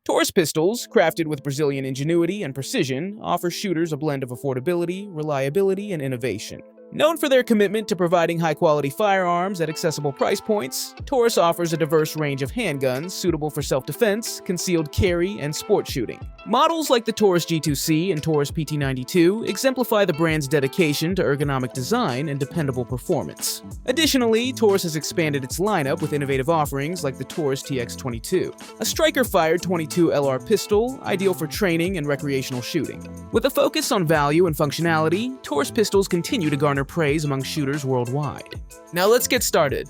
Taurus pistols, crafted with Brazilian ingenuity and precision, offer shooters a blend of affordability, reliability, and innovation. Known for their commitment to providing high-quality firearms at accessible price points, Taurus offers a diverse range of handguns suitable for self-defense, concealed carry, and sport shooting. Models like the Taurus G2C and Taurus PT92 exemplify the brand's dedication to ergonomic design and dependable performance. Additionally, Taurus has expanded its lineup with innovative offerings like the Taurus TX22, a striker-fired .22 LR pistol ideal for training and recreational shooting. With a focus on value and functionality, Taurus pistols continue to garner praise among shooters worldwide. Now let's get started.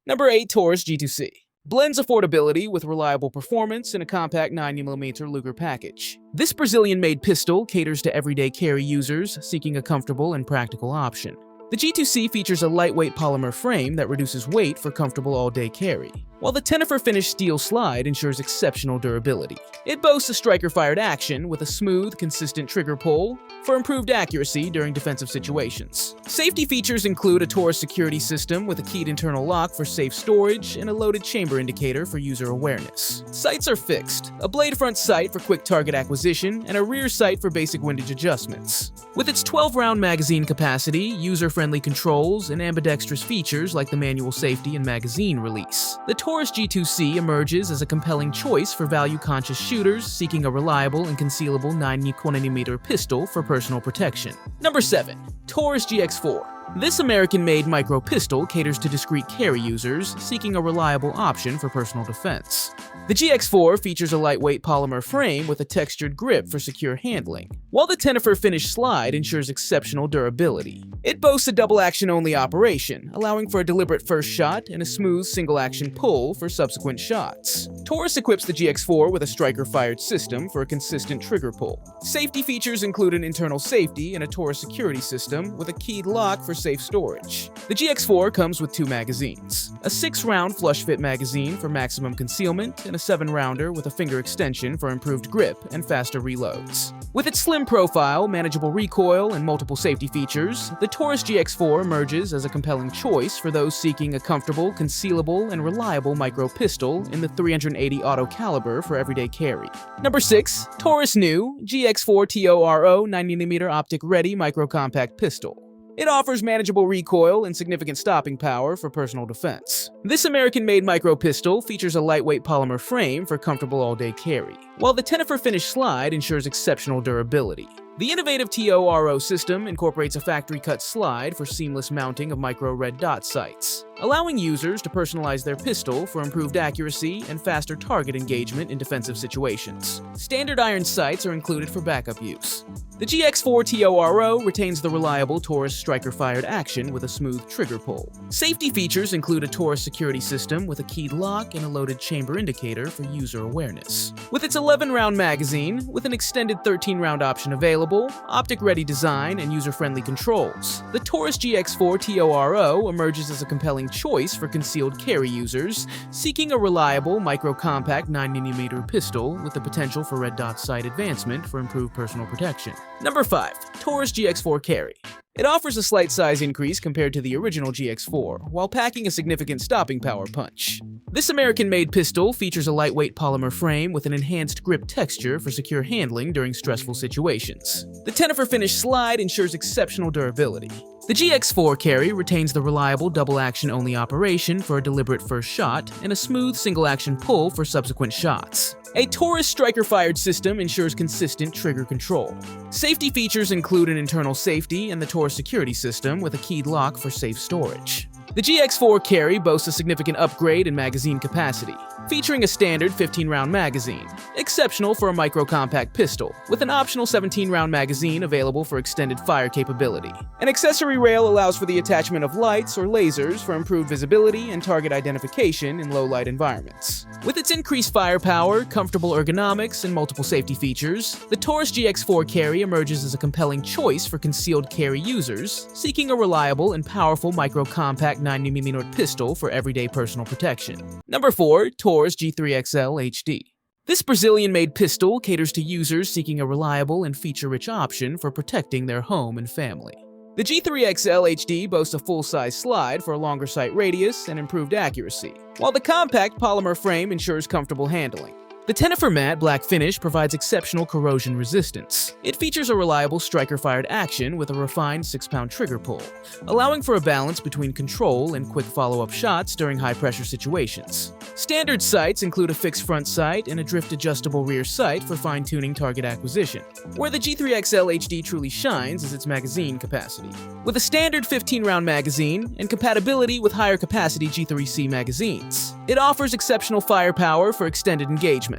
Number 8. Taurus G2C blends affordability with reliable performance in a compact 9mm Luger package. This Brazilian-made pistol caters to everyday carry users seeking a comfortable and practical option. The G2C features a lightweight polymer frame that reduces weight for comfortable all-day carry, while the Tenefer-finished steel slide ensures exceptional durability. It boasts a striker-fired action with a smooth, consistent trigger pull for improved accuracy during defensive situations. Safety features include a Taurus security system with a keyed internal lock for safe storage and a loaded chamber indicator for user awareness. Sights are fixed, a blade front sight for quick target acquisition, and a rear sight for basic windage adjustments. With its 12-round magazine capacity, user-friendly controls, and ambidextrous features like the manual safety and magazine release, the Taurus G2C emerges as a compelling choice for value-conscious shooters seeking a reliable and concealable 9mm pistol for personal protection. Number 7. Taurus GX4. This American-made micro-pistol caters to discreet carry users seeking a reliable option for personal defense. The GX4 features a lightweight polymer frame with a textured grip for secure handling, while the Tenefer-finished slide ensures exceptional durability. It boasts a double-action-only operation, allowing for a deliberate first shot and a smooth single-action pull for subsequent shots. Taurus equips the GX4 with a striker-fired system for a consistent trigger pull. Safety features include an internal safety and a Taurus security system with a keyed lock for safe storage. The GX4 comes with 2 magazines, a 6-round flush-fit magazine for maximum concealment and a 7-rounder with a finger extension for improved grip and faster reloads. With its slim profile, manageable recoil, and multiple safety features, the Taurus GX4 emerges as a compelling choice for those seeking a comfortable, concealable, and reliable micro-pistol in the .380 auto caliber for everyday carry. Number 6. Taurus New GX4 TORO 9mm optic-ready micro-compact pistol. It offers manageable recoil and significant stopping power for personal defense. This American-made micro-pistol features a lightweight polymer frame for comfortable all-day carry, while the Tenefer-finished slide ensures exceptional durability. The innovative TORO system incorporates a factory-cut slide for seamless mounting of micro red dot sights, allowing users to personalize their pistol for improved accuracy and faster target engagement in defensive situations. Standard iron sights are included for backup use. The GX4 TORO retains the reliable Taurus striker-fired action with a smooth trigger pull. Safety features include a Taurus security system with a keyed lock and a loaded chamber indicator for user awareness. With its 11-round magazine, with an extended 13-round option available, optic-ready design, and user-friendly controls, the Taurus GX4 TORO emerges as a compelling choice for concealed carry users seeking a reliable, micro-compact 9mm pistol with the potential for red dot sight advancement for improved personal protection. Number 5. Taurus GX4 Carry. It offers a slight size increase compared to the original GX4, while packing a significant stopping power punch. This American-made pistol features a lightweight polymer frame with an enhanced grip texture for secure handling during stressful situations. The Tenefer-finished slide ensures exceptional durability. The GX4 Carry retains the reliable double-action-only operation for a deliberate first shot and a smooth single-action pull for subsequent shots. A Taurus striker-fired system ensures consistent trigger control. Safety features include an internal safety and the Taurus security system with a keyed lock for safe storage. The GX4 Carry boasts a significant upgrade in magazine capacity, featuring a standard 15-round magazine, exceptional for a micro-compact pistol, with an optional 17-round magazine available for extended fire capability. An accessory rail allows for the attachment of lights or lasers for improved visibility and target identification in low-light environments. With its increased firepower, comfortable ergonomics, and multiple safety features, the Taurus GX4 Carry emerges as a compelling choice for concealed carry users seeking a reliable and powerful micro-compact 9mm pistol for everyday personal protection. Number 4. Taurus G3XL HD. This Brazilian-made pistol caters to users seeking a reliable and feature-rich option for protecting their home and family. The G3XL HD boasts a full-size slide for a longer sight radius and improved accuracy, while the compact polymer frame ensures comfortable handling. The Taurus matte black finish provides exceptional corrosion resistance. It features a reliable striker-fired action with a refined 6-pound trigger pull, allowing for a balance between control and quick follow-up shots during high-pressure situations. Standard sights include a fixed front sight and a drift-adjustable rear sight for fine-tuning target acquisition. Where the G3XL HD truly shines is its magazine capacity. With a standard 15-round magazine and compatibility with higher-capacity G3C magazines, it offers exceptional firepower for extended engagements.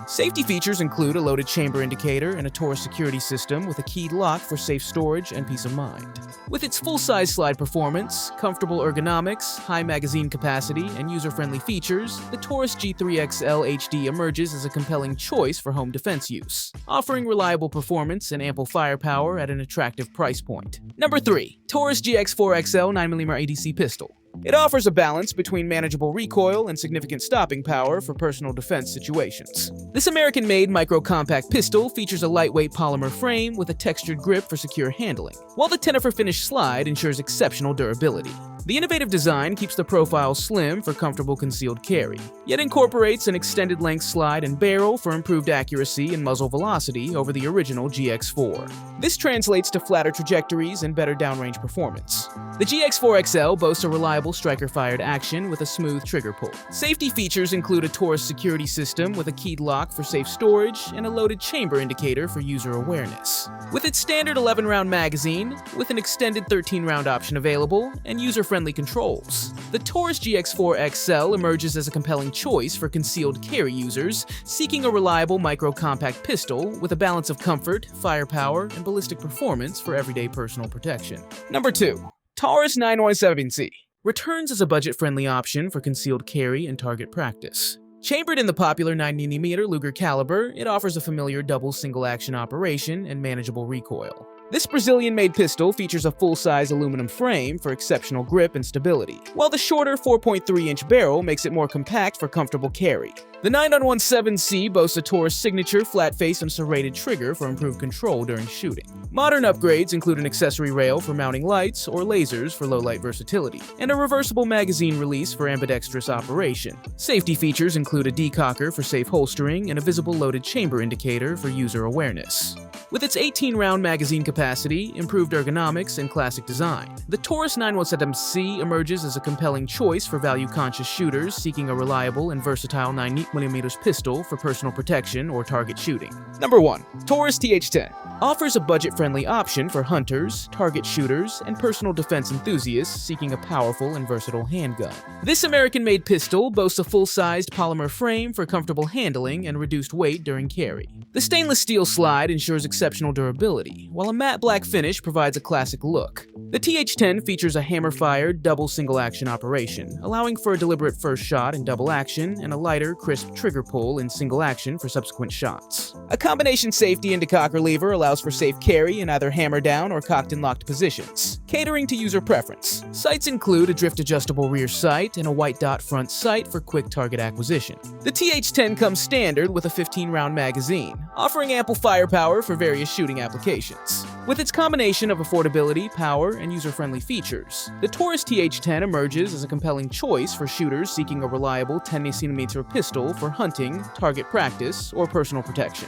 Safety features include a loaded chamber indicator and a Taurus security system with a keyed lock for safe storage and peace of mind. With its full-size slide performance, comfortable ergonomics, high magazine capacity, and user-friendly features, the Taurus G3XL HD emerges as a compelling choice for home defense use, offering reliable performance and ample firepower at an attractive price point. Number 3. Taurus GX4XL 9mm ADC Pistol. It offers a balance between manageable recoil and significant stopping power for personal defense situations. This American-made micro-compact pistol features a lightweight polymer frame with a textured grip for secure handling, while the Taurus finish slide ensures exceptional durability. The innovative design keeps the profile slim for comfortable concealed carry, yet incorporates an extended length slide and barrel for improved accuracy and muzzle velocity over the original GX4. This translates to flatter trajectories and better downrange performance. The GX4XL boasts a reliable striker-fired action with a smooth trigger pull. Safety features include a Taurus security system with a keyed lock for safe storage and a loaded chamber indicator for user awareness. With its standard 11-round magazine, with an extended 13-round option available, and user-friendly controls, the Taurus GX4XL emerges as a compelling choice for concealed carry users seeking a reliable micro-compact pistol with a balance of comfort, firepower, and ballistic performance for everyday personal protection. Number 2. Taurus 917C returns as a budget-friendly option for concealed carry and target practice. Chambered in the popular 9mm Luger caliber, it offers a familiar double single-action operation and manageable recoil. This Brazilian-made pistol features a full-size aluminum frame for exceptional grip and stability, while the shorter 4.3-inch barrel makes it more compact for comfortable carry. The 917C boasts a Taurus signature flat-face and serrated trigger for improved control during shooting. Modern upgrades include an accessory rail for mounting lights or lasers for low-light versatility, and a reversible magazine release for ambidextrous operation. Safety features include a decocker for safe holstering and a visible loaded chamber indicator for user awareness. With its 18-round magazine capacity, improved ergonomics, and classic design, the Taurus 917C emerges as a compelling choice for value-conscious shooters seeking a reliable and versatile 9mm pistol for personal protection or target shooting. Number 1. Taurus TX10 offers a budget-friendly option for hunters, target shooters, and personal defense enthusiasts seeking a powerful and versatile handgun. This American-made pistol boasts a full-sized polymer frame for comfortable handling and reduced weight during carry. The stainless steel slide ensures exceptional durability, while a matte black finish provides a classic look. The TH10 features a hammer-fired double single-action operation, allowing for a deliberate first shot in double action and a lighter, crisp trigger pull in single action for subsequent shots. A combination safety and decocker lever allows for safe carry in either hammer down or cocked and locked positions, catering to user preference. Sights include a drift-adjustable rear sight and a white dot front sight for quick target acquisition. The TH10 comes standard with a 15-round magazine, offering ample firepower for various shooting applications. With its combination of affordability, power, and user-friendly features, the Taurus TH10 emerges as a compelling choice for shooters seeking a reliable 10mm pistol for hunting, target practice, or personal protection.